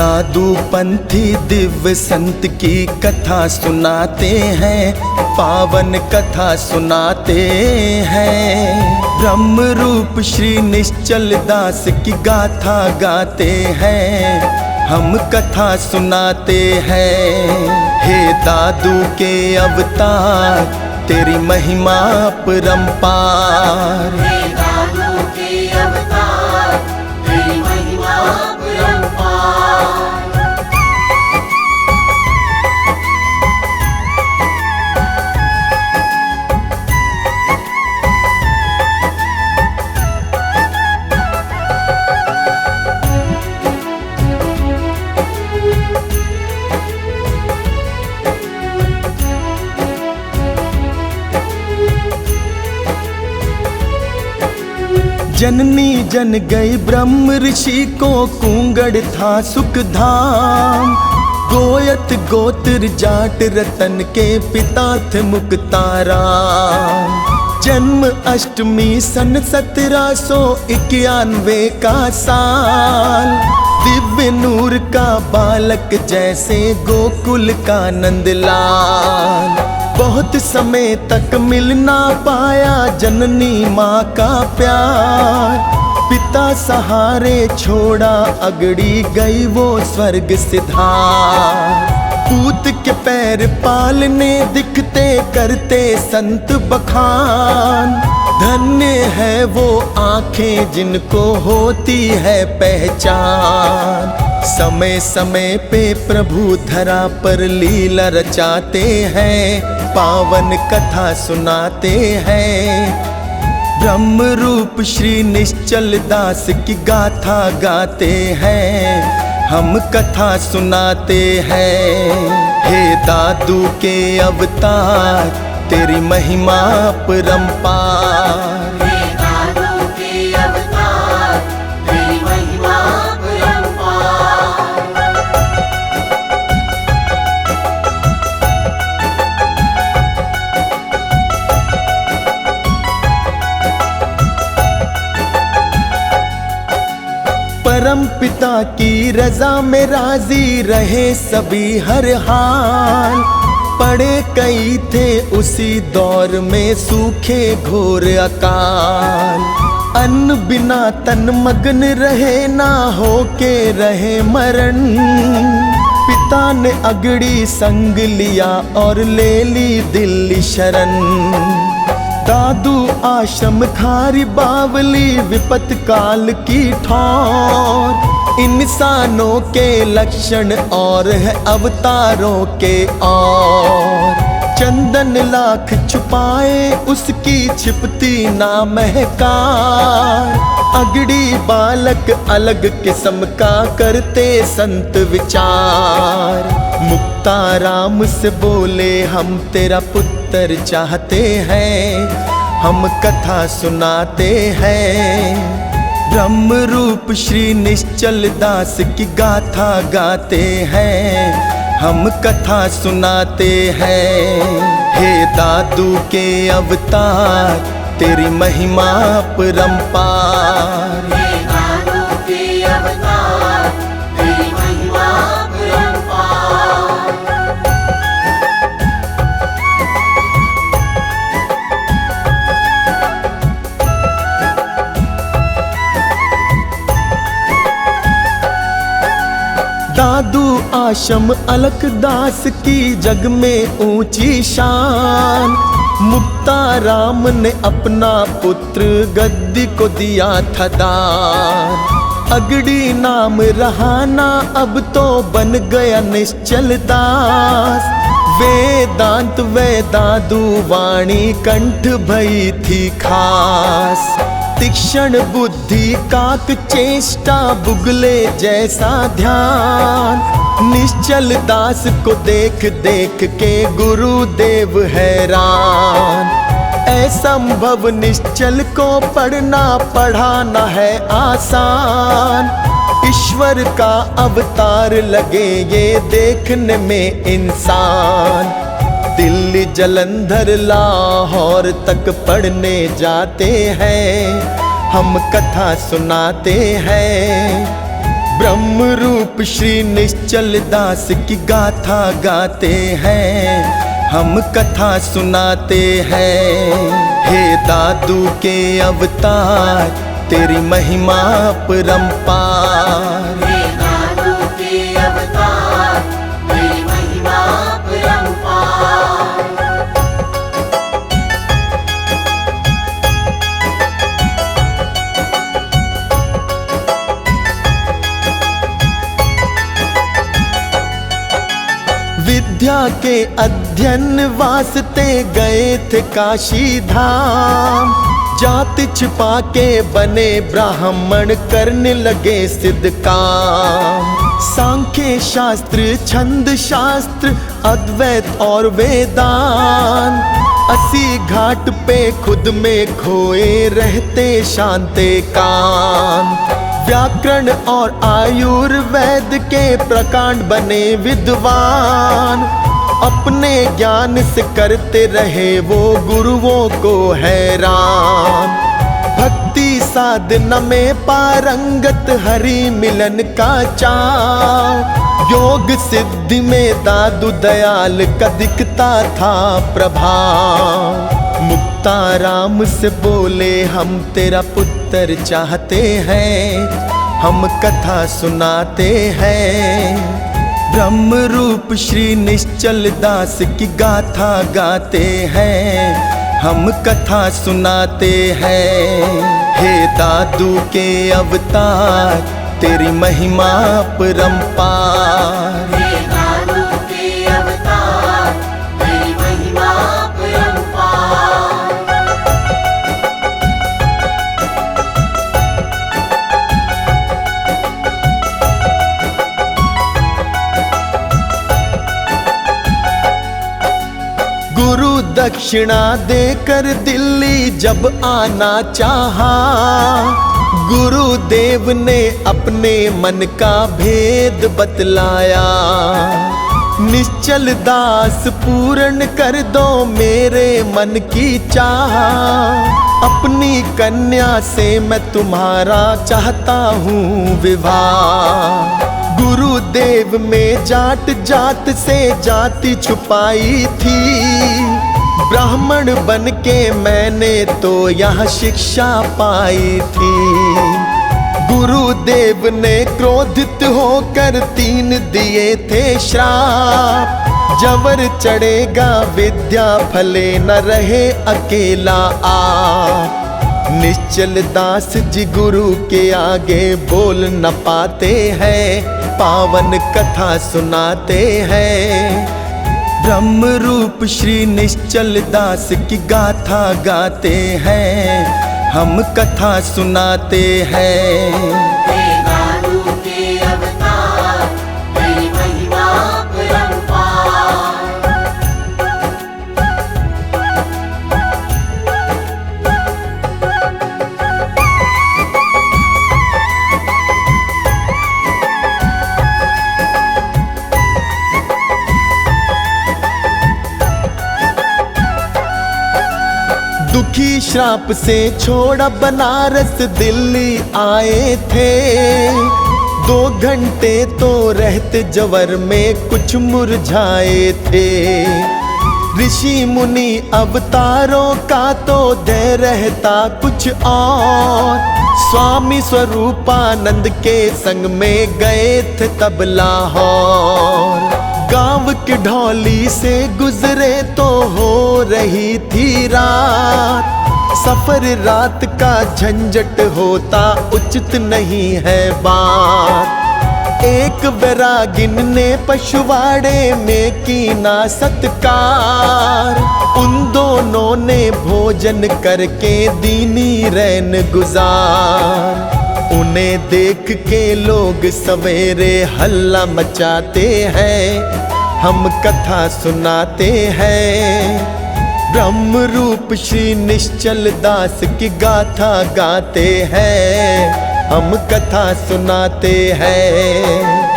दादू पंथी दिव्य संत की कथा सुनाते हैं, पावन कथा सुनाते हैं। ब्रह्म रूप श्री निश्चल दास की गाथा गाते हैं, हम कथा सुनाते हैं। हे दादू के अवतार, तेरी महिमा परंपार। हे दादू के अवतार, तेरी महिमा परंपार। जननी जन गई ब्रह्म ऋषि को कुंगड़ था सुख धाम। गोयत गोत्र जाट रतन के पिता थे मुक्ताराम। जन्म अष्टमी सन 1791 का साल। दिव्य नूर का बालक जैसे गोकुल का नंदलाल। बहुत समय तक मिल ना पाया जननी माँ का प्यार। पिता सहारे छोड़ा अगड़ी गई वो स्वर्ग सिधार। पूत के पैर पालने दिखते करते संत बखान। धन्य है वो आंखें जिनको होती है पहचान। समय समय पे प्रभु धरा पर लीला रचाते हैं, पावन कथा सुनाते हैं। ब्रह्म रूप श्री निश्चल दास की गाथा गाते हैं, हम कथा सुनाते हैं। हे दादू के अवतार, तेरी महिमा परंपार। हे दादू के अवतार, तेरी महिमा परंपार। परम पिता की रजा में राजी रहे सभी हर हाल। पड़े कई थे उसी दौर में सूखे घोर अकाल। अन्न बिना तन मग्न रहे ना हो के रहे मरण। पिता ने अगड़ी संग लिया और ले ली दिल्ली शरण। दादू आश्रम खारी बावली विपत काल की ठौर। इंसानों के लक्षण और है अवतारों के और। चंदन लाख छुपाए उसकी छिपती ना महकार। अगड़ी बालक अलग किस्म का करते संत विचार। मुक्ताराम से बोले हम तेरा पुत्र चाहते हैं, हम कथा सुनाते हैं। ब्रह्म रूप श्री निश्चल दास की गाथा गाते हैं, हम कथा सुनाते हैं। हे दादू के अवतार, तेरी महिमा परंपार। हे दादू के अवतार, तेरी महिमा परंपार। दादू आश्रम अलकदास की जग में ऊंची शान। मुक्ताराम ने अपना पुत्र गद्दी को दिया था दान। अगड़ी नाम रहाना अब तो बन गया निश्चल दास। वेदांत वे दादू वाणी कंठ भई थी खास। तीक्ष्ण बुद्धि काक चेष्टा बुगले जैसा ध्यान। निश्चल दास को देख देख के गुरुदेव हैरान। असंभव निश्चल को पढ़ना पढ़ाना है आसान। ईश्वर का अवतार लगे ये देखने में इंसान। दिल्ली जलंधर लाहौर तक पढ़ने जाते हैं, हम कथा सुनाते हैं। ब्रह्म रूप श्री निश्चल दास की गाथा गाते हैं, हम कथा सुनाते हैं। हे दादू के अवतार, तेरी महिमा परंपार। हे दादू के अवतार, तेरी महिमा परंपार। विद्या के अध्ययन वास्ते गए थे काशी धाम, जाति छिपा के बने ब्राह्मण करने लगे सिद्ध काम। सांख्य शास्त्र, छंद शास्त्र, अद्वैत और वेदांत, 80 घाट पे खुद में खोए रहते शांते कांत। व्याकरण और आयुर्वेद के प्रकांड बने विद्वान, अपने ज्ञान से करते रहे वो गुरुओं को हैरान। भक्ति साधना में पारंगत, हरि मिलन का चाव, योग सिद्धि में दादू दयाल का दिखता था प्रभाव। मुक्ताराम से बोले हम तेरा पुत्र चाहते हैं, हम कथा सुनाते हैं। ब्रह्म रूप श्री निश्चल दास की गाथा गाते हैं, हम कथा सुनाते हैं। हे दादू के अवतार, तेरी महिमा परंपार। हे दादू के अवतार, तेरी महिमा परंपार। गुरु दक्षिणा देकर दिल्ली जब आना चाहा, गुरुदेव ने अपने मन का भेद बतलाया। निश्चल दास पूर्ण कर दो मेरे मन की चाह, अपनी कन्या से मैं तुम्हारा चाहता हूँ विवाह। गुरुदेव में जाट जात से जाति छुपाई थी, ब्राह्मण बन के मैंने तो यह शिक्षा पाई थी। गुरुदेव ने क्रोधित होकर 3 दिए थे श्राप, जबर चढ़ेगा विद्या फले न रहे अकेला आप। निश्चल दास जी गुरु के आगे बोल न पाते हैं, पावन कथा सुनाते हैं। ब्रह्म रूप श्री निश्चल दास की गाथा गाते हैं, हम कथा सुनाते हैं। हे दादू के अवतार, तेरी महिमा परंपार। दुखी श्राप से छोड़ा बनारस दिल्ली आए थे, 2 घंटे तो रहते जवर में कुछ मुरझाए थे। ऋषि मुनि अवतारों का तो दे रहता कुछ और, स्वामी स्वरूपानंद के संग में गए थे तब लाहौर। गांव की ढौली से गुजरे तो हो रही थी रात, सफर रात का झंझट होता उचित नहीं है बात। एक वैरागिन ने पशुवाड़े में की ना सत्कार, उन दोनों ने भोजन करके दीनी रैन गुजार। उन्हें देख के लोग सवेरे हल्ला मचाते हैं, हम कथा सुनाते हैं। ब्रह्म रूप श्री निश्चल दास की गाथा गाते हैं, हम कथा सुनाते हैं।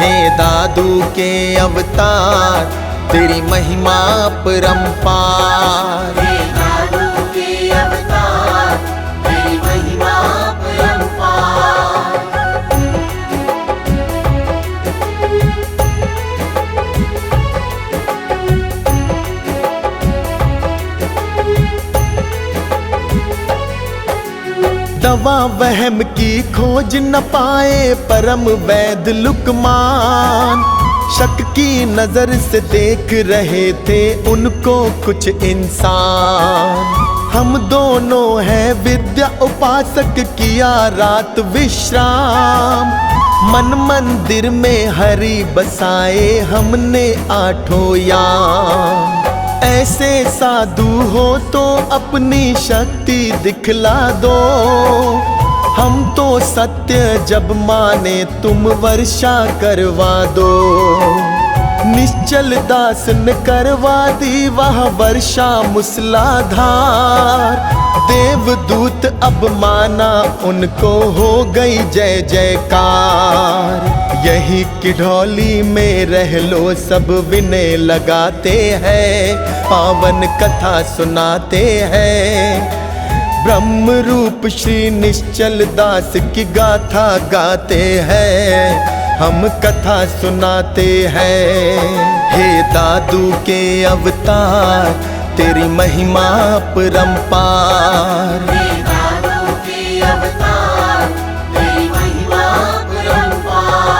हे दादू के अवतार, तेरी महिमा परंपार। हे दादू के अवतार, तेरी महिमा परंपार। दवा वहम की खोज न पाए परम वैद लुकमान, शक की नजर से देख रहे थे उनको कुछ इंसान। हम दोनों हैं विद्या उपासक, किया रात विश्राम, मन मंदिर में हरि बसाए हमने आठों याम। ऐसे साधु हो तो अपनी शक्ति दिखला दो, हम तो सत्य जब माने तुम वर्षा करवा दो। निश्चल दास ने करवा दी वह वर्षा मूसलाधार, देवदूत अब माना उनको हो गई जय जयकार। यही किढौली में रह लो सब विनय लगाते हैं, पावन कथा सुनाते हैं। ब्रह्म रूप श्री निश्चल दास की गाथा गाते हैं, हम कथा सुनाते हैं। हे दादू के अवतार तेरी महिमा परंपार। हे दादू के अवतार तेरी महिमा परंपार।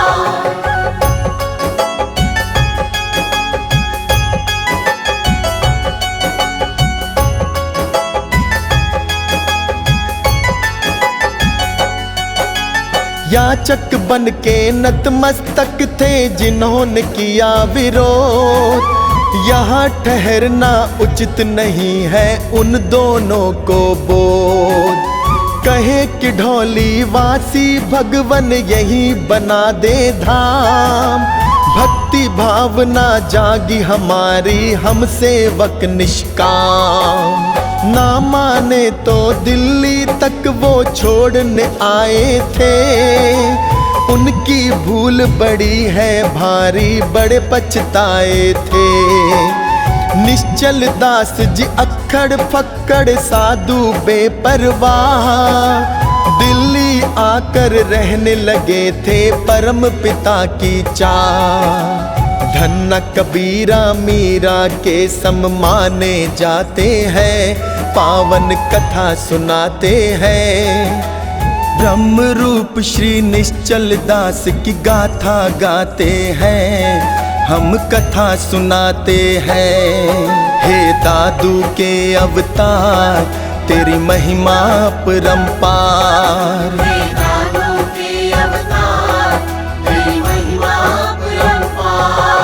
याचक बन के नतमस्तक थे जिन्होंने किया विरोध, यहाँ ठहरना उचित नहीं है उन दोनों को बोध। कहे कि ढोली वासी भगवन यही बना दे धाम, भक्ति भावना जागी हमारी हम सेवक निष्काम। ना माने तो दिल्ली तक वो छोड़ने आए थे, उनकी भूल बड़ी है भारी बड़े पछताए थे। निश्चल दास जी अक्खड़ फक्कड़ साधु बेपरवाह, दिल्ली आकर रहने लगे थे परम पिता की चाह। धन्ना कबीरा मीरा के सम माने जाते हैं, पावन कथा सुनाते हैं। ब्रह्म रूप श्री निश्चल दास की गाथा गाते हैं, हम कथा सुनाते हैं। हे दादू के अवतार तेरी महिमा परंपार। हे दादू के अवतार तेरी महिमा परंपार।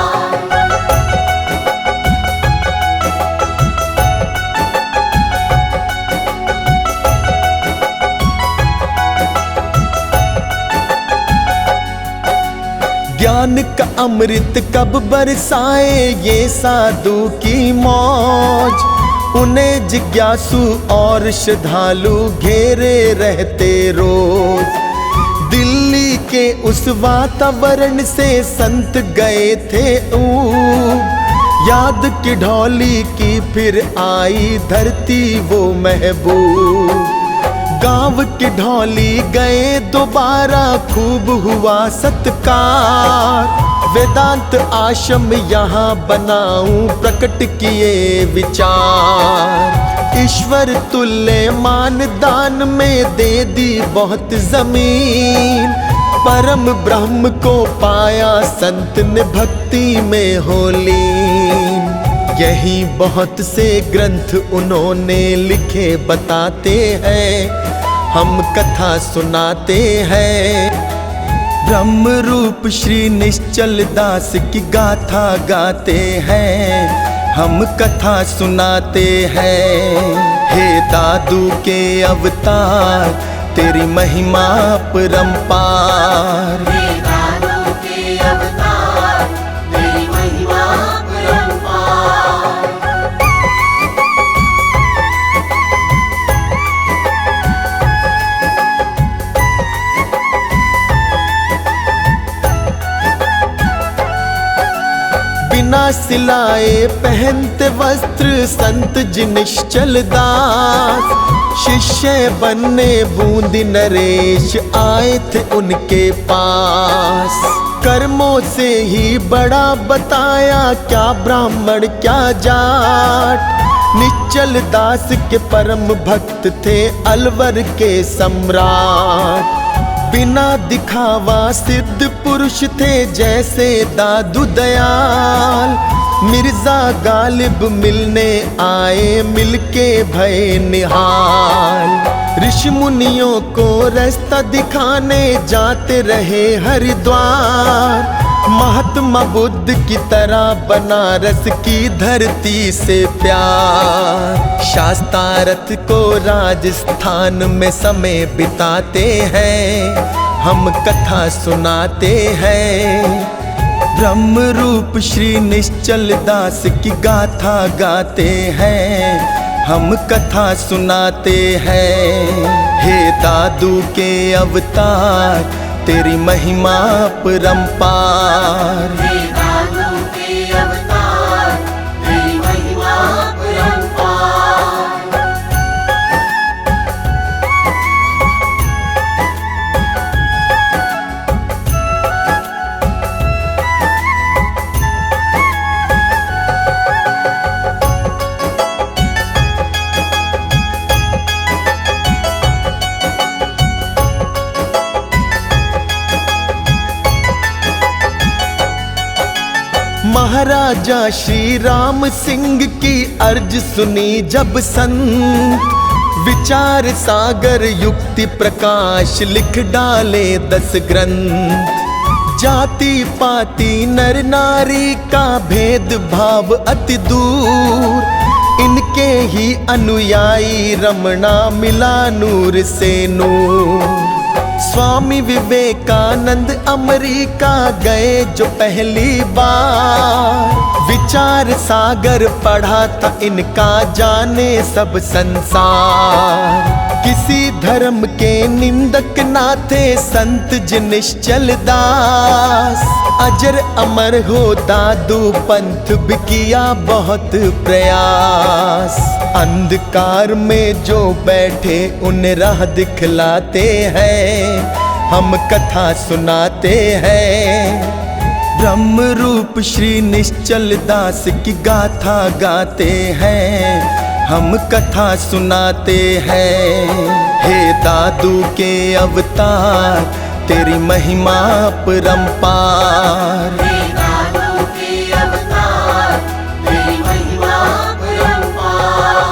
ज्ञान का अमृत कब बरसाए ये साधु की मौज, उन्हें जिज्ञासु और श्रद्धालु घेरे रहते रोज। दिल्ली के उस वातावरण से संत गए थे ऊब, याद की ढोली की फिर आई धरती वो महबूब। गाँव की ढोली गए दोबारा खूब हुआ सत्कार, वेदांत आश्रम यहाँ बनाऊं प्रकट किए विचार। ईश्वर तुल्य मान दान में दे दी बहुत जमीन, परम ब्रह्म को पाया संत ने भक्ति में हो लीन। यही बहुत से ग्रंथ उन्होंने लिखे बताते हैं, हम कथा सुनाते हैं। ब्रह्म रूप श्री निश्चल दास की गाथा गाते हैं, हम कथा सुनाते हैं। हे दादू के अवतार तेरी महिमा परंपार। हे दादू के अवतार तेरी महिमा परंपार। बिना सिलाए पहनते वस्त्र संत जी निश्चल दास, शिष्य बनने बूंदी नरेश आए थे उनके पास। कर्मों से ही बड़ा बताया क्या ब्राह्मण क्या जाट, निश्चल दास के परम भक्त थे अलवर के सम्राट। बिना दिखावा सिद्ध पुरुष थे जैसे दादू दयाल। मिर्जा गालिब मिलने आए मिलके भय निहाल। ऋषि मुनियों को रास्ता दिखाने जाते रहे हरिद्वार। महात्मा बुद्ध की तरह बनारस की धरती से प्यार। शास्तारथ को राजस्थान में समय बिताते हैं, हम कथा सुनाते हैं। ब्रह्म रूप श्री निश्चल दास की गाथा गाते हैं, हम कथा सुनाते हैं। हे दादू के अवतार तेरी महिमा परंपार। हे दादू के अवतार तेरी महिमा परंपार। महाराजा श्री राम सिंह की अर्ज सुनी जब संत। विचार सागर युक्ति प्रकाश लिख डाले 10 ग्रंथ। जाति पाति नर नारी का भेद भाव अति दूर। इनके ही अनुयायी रमणा मिला नूर से नूर। स्वामी विवेकानंद अमेरिका गए जो पहली बार। विचार सागर पढ़ा था इनका जाने सब संसार। किसी धर्म के निंदक ना थे संत जी निश्चल दास। अजर अमर हो दादू पंथ भी किया बहुत प्रयास। अंधकार में जो बैठे उन्हें राह दिखलाते हैं, हम कथा सुनाते हैं। ब्रह्म रूप श्री निश्चल दास की गाथा गाते हैं, हम कथा सुनाते हैं। हे दादू के अवतार तेरी महिमा परंपार। हे दादू के अवतार तेरी महिमा परंपार।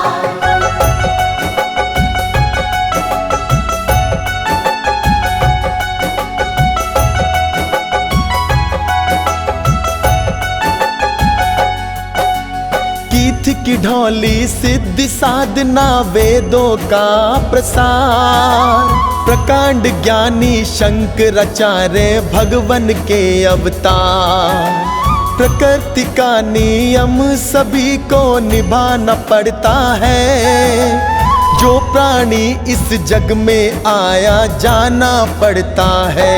कीथ की ढोली सिद्धि साधना वेदों का प्रसार। प्रकांड ज्ञानी शंकराचार्य भगवन के अवतार। प्रकृति का नियम सभी को निभाना पड़ता है। जो प्राणी इस जग में आया जाना पड़ता है।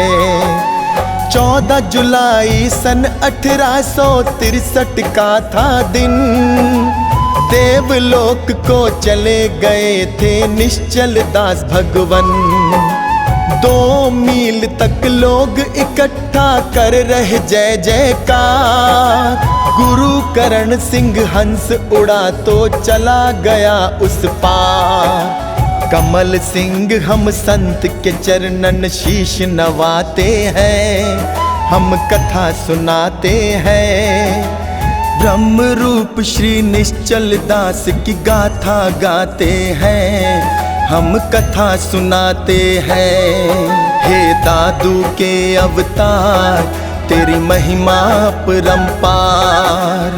14 जुलाई सन 1863 का था दिन। देवलोक को चले गए थे निश्चल दास भगवन। 2 मील तक लोग इकट्ठा कर रहे जय जयकार। गुरु करण सिंह हंस उड़ा तो चला गया उस पार। कमल सिंह हम संत के चरणन शीश नवाते हैं, हम कथा सुनाते हैं। ब्रह्म रूप श्री निश्चल दास की गाथा गाते हैं, हम कथा सुनाते हैं। हे दादू के अवतार तेरी महिमा परंपार।